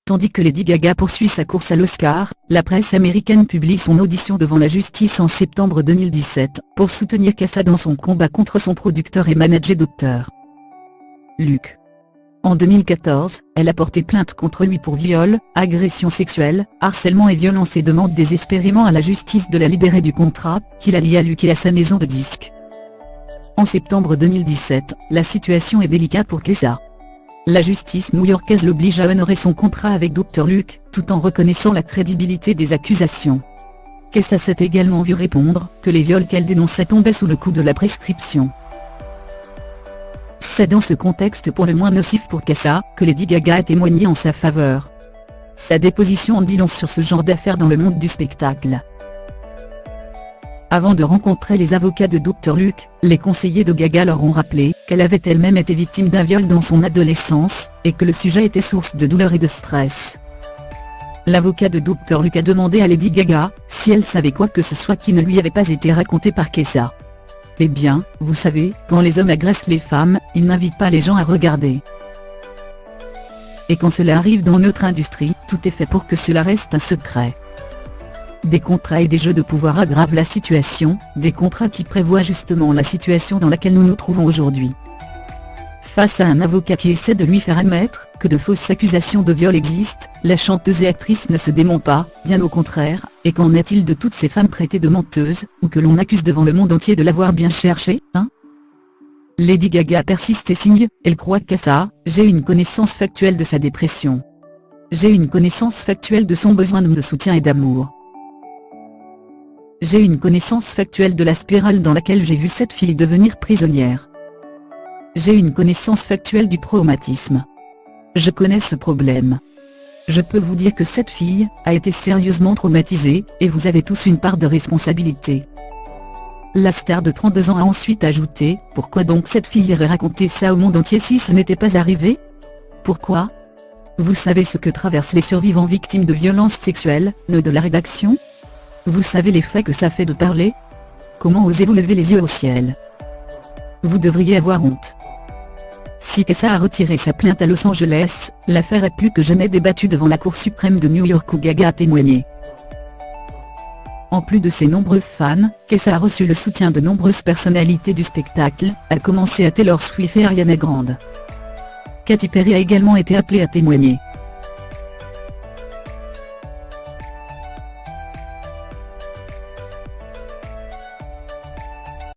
Tandis que Lady Gaga poursuit sa course à l'Oscar, la presse américaine publie son audition devant la justice en septembre 2017, pour soutenir Kesha dans son combat contre son producteur et manager Dr. Luke. En 2014, elle a porté plainte contre lui pour viol, agression sexuelle, harcèlement et violence et demande désespérément à la justice de la libérer du contrat, qui la lie à Luke et à sa maison de disques. En septembre 2017, la situation est délicate pour Kesha. La justice new-yorkaise l'oblige à honorer son contrat avec Dr. Luke, tout en reconnaissant la crédibilité des accusations. Kesha s'est également vu répondre que les viols qu'elle dénonçait tombaient sous le coup de la prescription. C'est dans ce contexte pour le moins nocif pour Kesha, que Lady Gaga a témoigné en sa faveur. Sa déposition en dit long sur ce genre d'affaires dans le monde du spectacle. Avant de rencontrer les avocats de Dr. Luke, les conseillers de Gaga leur ont rappelé qu'elle avait elle-même été victime d'un viol dans son adolescence, et que le sujet était source de douleur et de stress. L'avocat de Dr. Luke a demandé à Lady Gaga si elle savait quoi que ce soit qui ne lui avait pas été raconté par Kesha. Eh bien, vous savez, quand les hommes agressent les femmes, ils n'invitent pas les gens à regarder. Et quand cela arrive dans notre industrie, tout est fait pour que cela reste un secret. Des contrats et des jeux de pouvoir aggravent la situation, des contrats qui prévoient justement la situation dans laquelle nous nous trouvons aujourd'hui. Face à un avocat qui essaie de lui faire admettre que de fausses accusations de viol existent, la chanteuse et actrice ne se dément pas, bien au contraire. Et qu'en est-il de toutes ces femmes traitées de menteuses, ou que l'on accuse devant le monde entier de l'avoir bien cherché, hein? Lady Gaga persiste et signe, elle croit qu'à ça, j'ai une connaissance factuelle de sa dépression. J'ai une connaissance factuelle de son besoin de soutien et d'amour. J'ai une connaissance factuelle de la spirale dans laquelle j'ai vu cette fille devenir prisonnière. J'ai une connaissance factuelle du traumatisme. Je connais ce problème. Je peux vous dire que cette fille a été sérieusement traumatisée, et vous avez tous une part de responsabilité. La star de 32 ans a ensuite ajouté, pourquoi donc cette fille irait raconter ça au monde entier si ce n'était pas arrivé? Pourquoi? Vous savez ce que traversent les survivants victimes de violences sexuelles, nœud de la rédaction? Vous savez l'effet que ça fait de parler? Comment osez-vous lever les yeux au ciel? Vous devriez avoir honte. Si Kesha a retiré sa plainte à Los Angeles, l'affaire est plus que jamais débattue devant la Cour suprême de New York où Gaga a témoigné. En plus de ses nombreux fans, Kesha a reçu le soutien de nombreuses personnalités du spectacle, à commencer à Taylor Swift et Ariana Grande. Katy Perry a également été appelée à témoigner.